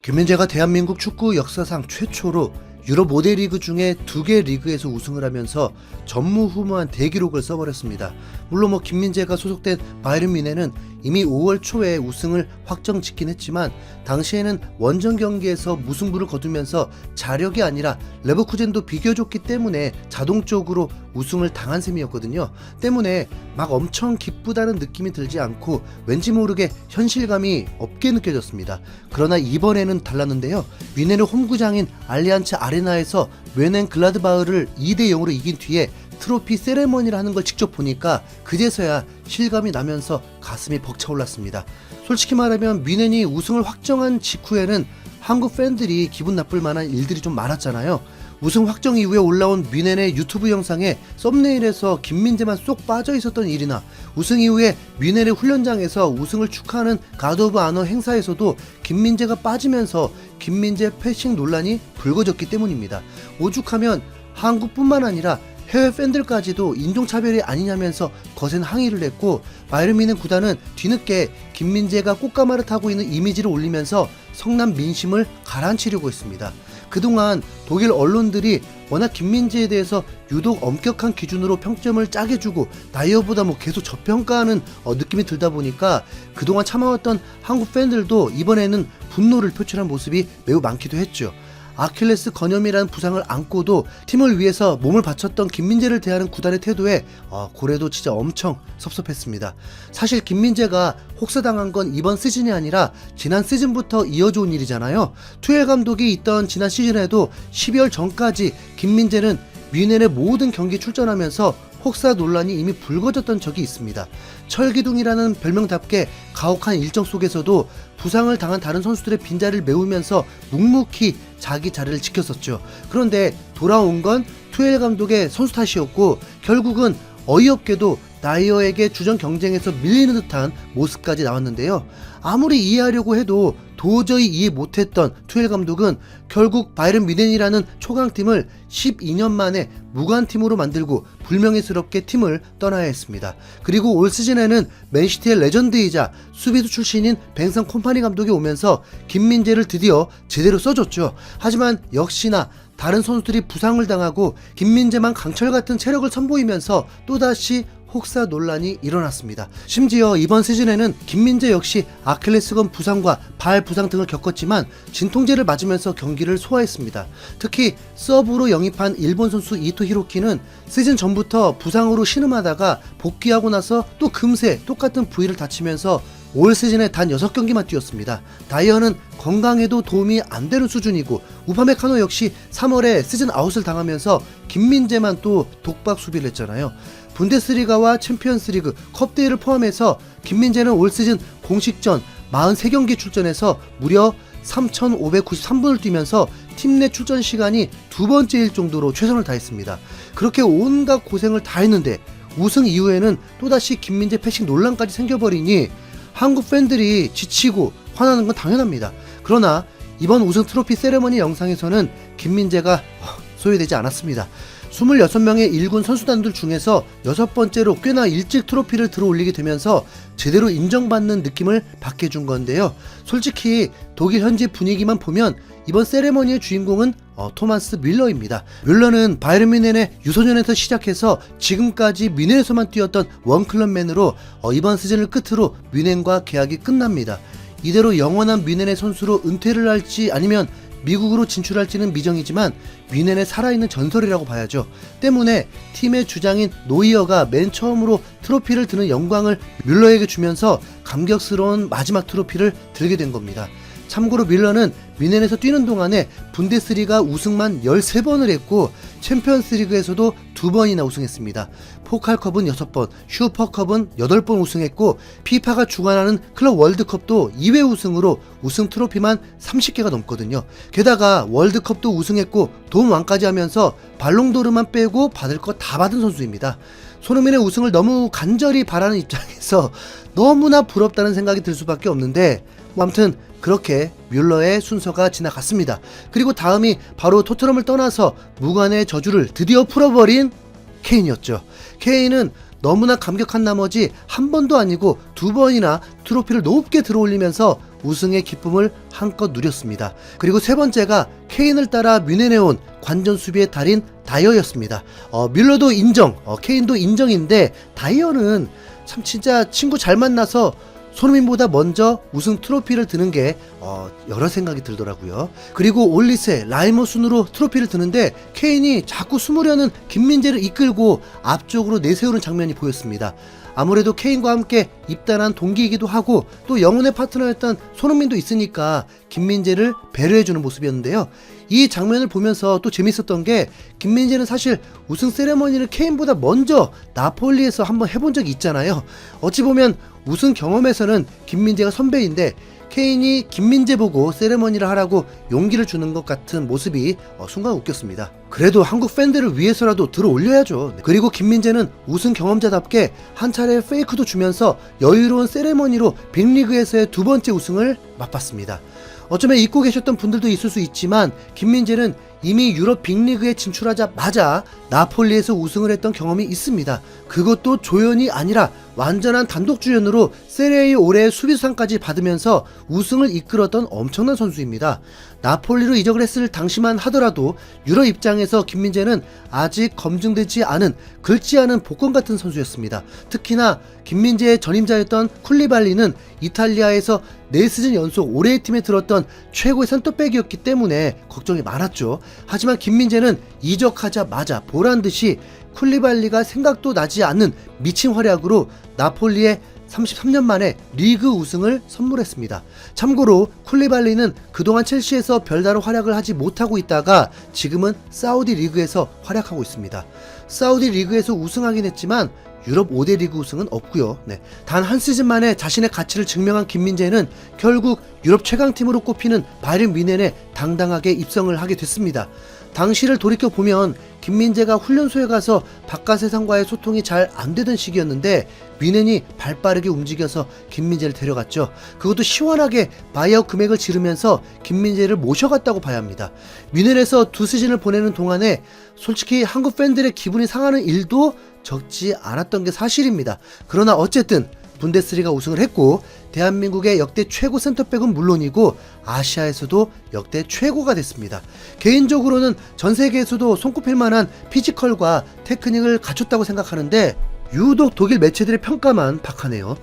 김민재가 대한민국 축구 역사상 최초로 유럽 5대 리그 중에 2개 리그에서 우승을 하면서 전무후무한 대기록을 써버렸습니다. 물론 김민재가 소속된 바이에른 뮌헨은 이미 5월 초에 우승을 확정짓긴 했지만 당시에는 원정 경기에서 무승부를 거두면서 자력이 아니라 레버쿠젠도 비겨줬기 때문에 자동적으로 우승을 당한 셈이었거든요. 때문에 막 엄청 기쁘다는 느낌이 들지 않고 왠지 모르게 현실감이 없게 느껴졌습니다. 그러나 이번에는 달랐는데요. 뮌헨의 홈구장인 알리안츠 아레나에서 뮌헨글라드바흐를 2대0으로 이긴 뒤에 트로피 세레머니를 하는 걸 직접 보니까 그제서야 실감이 나면서 가슴이 벅차올랐습니다. 솔직히 말하면 뮌헨이 우승을 확정한 직후에는 한국 팬들이 기분 나쁠 만한 일들이 좀 많았잖아요. 우승 확정 이후에 올라온 뮌헨의 유튜브 영상에 썸네일에서 김민재만 쏙 빠져 있었던 일이나 우승 이후에 뮌헨의 훈련장에서 우승을 축하하는 가드 오브 아너 행사에서도 김민재가 빠지면서 김민재 패싱 논란이 불거졌기 때문입니다. 오죽하면 한국뿐만 아니라 해외 팬들까지도 인종차별이 아니냐면서 거센 항의를 했고 바이에른 뮌헨 구단은 뒤늦게 김민재가 꽃가마를 타고 있는 이미지를 올리면서 성남 민심을 가라앉히려고 했습니다. 그동안 독일 언론들이 워낙 김민재에 대해서 유독 엄격한 기준으로 평점을 짜게 주고 나이어보다 계속 저평가하는 느낌이 들다 보니까 그동안 참아왔던 한국 팬들도 이번에는 분노를 표출한 모습이 매우 많기도 했죠. 아킬레스 건염이라는 부상을 안고도 팀을 위해서 몸을 바쳤던 김민재를 대하는 구단의 태도에 고래도 진짜 엄청 섭섭했습니다. 사실 김민재가 혹사당한 건 이번 시즌이 아니라 지난 시즌부터 이어져 온 일이잖아요. 투엘 감독이 있던 지난 시즌에도 12월 전까지 김민재는 뮌헨의 모든 경기에 출전하면서 혹사 논란이 이미 불거졌던 적이 있습니다. 철기둥이라는 별명답게 가혹한 일정 속에서도 부상을 당한 다른 선수들의 빈자리를 메우면서 묵묵히 자기 자리를 지켰었죠. 그런데 돌아온 건 투엘 감독의 선수 탓이었고 결국은 어이없게도 나이어에게 주전 경쟁에서 밀리는 듯한 모습까지 나왔는데요. 아무리 이해하려고 해도 도저히 이해 못했던 투엘 감독은 결국 바이에른 뮌헨이라는 초강팀을 12년 만에 무관팀으로 만들고 불명예스럽게 팀을 떠나야 했습니다. 그리고 올 시즌에는 맨시티의 레전드이자 수비수 출신인 뱅선 콤파니 감독이 오면서 김민재를 드디어 제대로 써줬죠. 하지만 역시나 다른 선수들이 부상을 당하고 김민재만 강철 같은 체력을 선보이면서 또다시 혹사 논란이 일어났습니다. 심지어 이번 시즌에는 김민재 역시 아킬레스건 부상과 발 부상 등을 겪었지만 진통제를 맞으면서 경기를 소화했습니다. 특히 서브로 영입한 일본 선수 이토 히로키는 시즌 전부터 부상으로 신음하다가 복귀하고 나서 또 금세 똑같은 부위를 다치면서 올 시즌에 단 6경기만 뛰었습니다. 다이어는 건강에도 도움이 안 되는 수준이고 우파메카노 역시 3월에 시즌 아웃을 당하면서 김민재만 또 독박 수비를 했잖아요. 분데스리가와 챔피언스리그, 컵대회를 포함해서 김민재는 올 시즌 공식전 43경기 출전해서 무려 3,593분을 뛰면서 팀 내 출전 시간이 2번째일 정도로 최선을 다했습니다. 그렇게 온갖 고생을 다 했는데 우승 이후에는 또다시 김민재 패싱 논란까지 생겨버리니 한국 팬들이 지치고 화나는 건 당연합니다. 그러나 이번 우승 트로피 세레머니 영상에서는 김민재가 소외되지 않았습니다. 26명의 1군 선수단들 중에서 6번째로 꽤나 일찍 트로피를 들어 올리게 되면서 제대로 인정받는 느낌을 받게 해준 건데요. 솔직히 독일 현지 분위기만 보면 이번 세레머니의 주인공은 토마스 뮬러입니다. 뮬러는 바이에른 뮌헨의 유소년에서 시작해서 지금까지 뮌헨에서만 뛰었던 원클럽맨으로 이번 시즌을 끝으로 뮌헨과 계약이 끝납니다. 이대로 영원한 뮌헨의 선수로 은퇴를 할지 아니면 미국으로 진출할지는 미정이지만 뮌헨의 살아있는 전설이라고 봐야죠. 때문에 팀의 주장인 노이어가 맨 처음으로 트로피를 드는 영광을 뮬러에게 주면서 감격스러운 마지막 트로피를 들게 된 겁니다. 참고로 뮬러는 뮌헨에서 뛰는 동안에 분데스리가 우승만 13번을 했고 챔피언스리그에서도 2번이나 우승했습니다. 포칼컵은 6번, 슈퍼컵은 8번 우승했고 피파가 주관하는 클럽 월드컵도 2회 우승으로 우승 트로피만 30개가 넘거든요. 게다가 월드컵도 우승했고 돔왕까지 하면서 발롱도르만 빼고 받을 거 다 받은 선수입니다. 손흥민의 우승을 너무 간절히 바라는 입장에서 너무나 부럽다는 생각이 들 수밖에 없는데 아무튼 그렇게 뮬러의 순서가 지나갔습니다. 그리고 다음이 바로 토트넘을 떠나서 무관의 저주를 드디어 풀어버린 케인이었죠. 케인은 너무나 감격한 나머지 한 번도 아니고 2번이나 트로피를 높게 들어올리면서 우승의 기쁨을 한껏 누렸습니다. 그리고 세 번째가 케인을 따라 뮌헨에 온 관전 수비의 달인 다이어였습니다. 밀러도 인정, 케인도 인정인데 다이어는 참 진짜 친구 잘 만나서 손흥민보다 먼저 우승 트로피를 드는 게 여러 생각이 들더라고요. 그리고 올리세, 라이머 순으로 트로피를 드는데 케인이 자꾸 숨으려는 김민재를 이끌고 앞쪽으로 내세우는 장면이 보였습니다. 아무래도 케인과 함께 입단한 동기이기도 하고 또 영혼의 파트너였던 손흥민도 있으니까 김민재를 배려해주는 모습이었는데요. 이 장면을 보면서 또 재밌었던 게 김민재는 사실 우승 세레머니를 케인보다 먼저 나폴리에서 한번 해본 적이 있잖아요. 어찌 보면 우승 경험에서는 김민재가 선배인데 케인이 김민재 보고 세레머니를 하라고 용기를 주는 것 같은 모습이 순간 웃겼습니다. 그래도 한국 팬들을 위해서라도 들어 올려야죠. 그리고 김민재는 우승 경험자답게 한 차례 페이크도 주면서 여유로운 세레머니로 빅리그에서의 두 번째 우승을 맛봤습니다. 어쩌면 잊고 계셨던 분들도 있을 수 있지만 김민재는 이미 유럽 빅리그에 진출하자마자 나폴리에서 우승을 했던 경험이 있습니다. 그것도 조연이 아니라 완전한 단독주연으로 세리에 올해의 수비수상까지 받으면서 우승을 이끌었던 엄청난 선수입니다. 나폴리로 이적을 했을 당시만 하더라도 유럽 입장에서 김민재는 아직 검증되지 않은 긁지 않은 복권 같은 선수였습니다. 특히나 김민재의 전임자였던 쿨리발리는 이탈리아에서 4시즌 연속 올해의 팀에 들었던 최고의 센터백이었기 때문에 걱정이 많았죠. 하지만 김민재는 이적하자마자 보란듯이 쿨리발리가 생각도 나지 않는 미친 활약으로 나폴리에 33년 만에 리그 우승을 선물했습니다. 참고로 쿨리발리는 그동안 첼시에서 별다른 활약을 하지 못하고 있다가 지금은 사우디 리그에서 활약하고 있습니다. 사우디 리그에서 우승하긴 했지만 유럽 5대 리그 우승은 없고요. 단 한 시즌 만에 자신의 가치를 증명한 김민재는 결국 유럽 최강팀으로 꼽히는 바이에른 뮌헨에 당당하게 입성을 하게 됐습니다. 당시를 돌이켜보면 김민재가 훈련소에 가서 바깥 세상과의 소통이 잘 안되던 시기였는데 뮌헨이 발빠르게 움직여서 김민재를 데려갔죠. 그것도 시원하게 바이아웃 금액을 지르면서 김민재를 모셔갔다고 봐야 합니다. 뮌헨에서 2시즌을 보내는 동안에 솔직히 한국 팬들의 기분이 상하는 일도 적지 않았던 게 사실입니다. 그러나 어쨌든 분데스리가 우승을 했고 대한민국의 역대 최고 센터백은 물론이고 아시아에서도 역대 최고가 됐습니다. 개인적으로는 전 세계에서도 손꼽힐 만한 피지컬과 테크닉을 갖췄다고 생각하는데 유독 독일 매체들의 평가만 박하네요.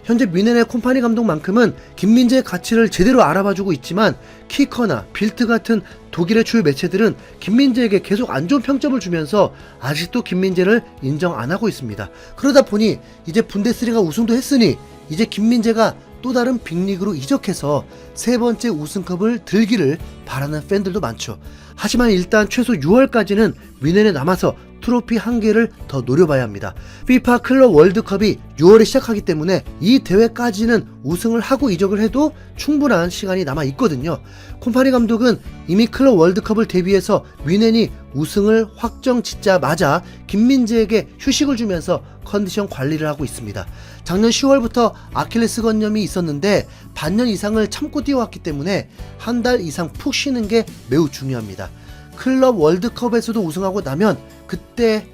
현재 뮌헨의 콤파니 감독만큼은 김민재의 가치를 제대로 알아봐주고 있지만 키커나 빌트 같은 독일의 주요 매체들은 김민재에게 계속 안 좋은 평점을 주면서 아직도 김민재를 인정 안 하고 있습니다. 그러다 보니 이제 분데스리가 우승도 했으니 이제 김민재가 또 다른 빅리그로 이적해서 세 번째 우승컵을 들기를 바라는 팬들도 많죠. 하지만 일단 최소 6월까지는 뮌헨에 남아서 트로피 한 개를 더 노려봐야 합니다. FIFA 클럽 월드컵이 6월에 시작하기 때문에 이 대회까지는 우승을 하고 이적을 해도 충분한 시간이 남아 있거든요. 콤파니 감독은 이미 클럽 월드컵을 대비해서 뮌헨이 우승을 확정 짓자마자 김민재에게 휴식을 주면서 컨디션 관리를 하고 있습니다. 작년 10월부터 아킬레스 건염이 있었는데 반년 이상을 참고 뛰어왔기 때문에 한 달 이상 푹 쉬는 게 매우 중요합니다. 클럽 월드컵에서도 우승하고 나면 그때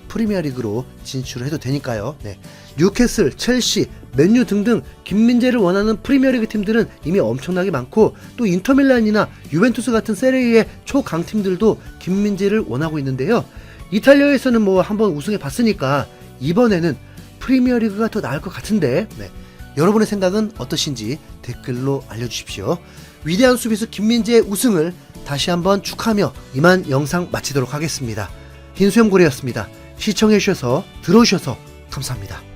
프리미어리그로 진출을 해도 되니까요. 뉴캐슬, 첼시, 맨유 등등 김민재를 원하는 프리미어리그 팀들은 이미 엄청나게 많고 또 인터밀란이나 유벤투스 같은 세리에의 초강팀들도 김민재를 원하고 있는데요. 이탈리아에서는 한번 우승해 봤으니까 이번에는 프리미어리그가 더 나을 것 같은데 여러분의 생각은 어떠신지 댓글로 알려주십시오. 위대한 수비수 김민재의 우승을 다시 한번 축하하며 이만 영상 마치도록 하겠습니다. 흰수염고래였습니다. 시청해주셔서 들어오셔서 감사합니다.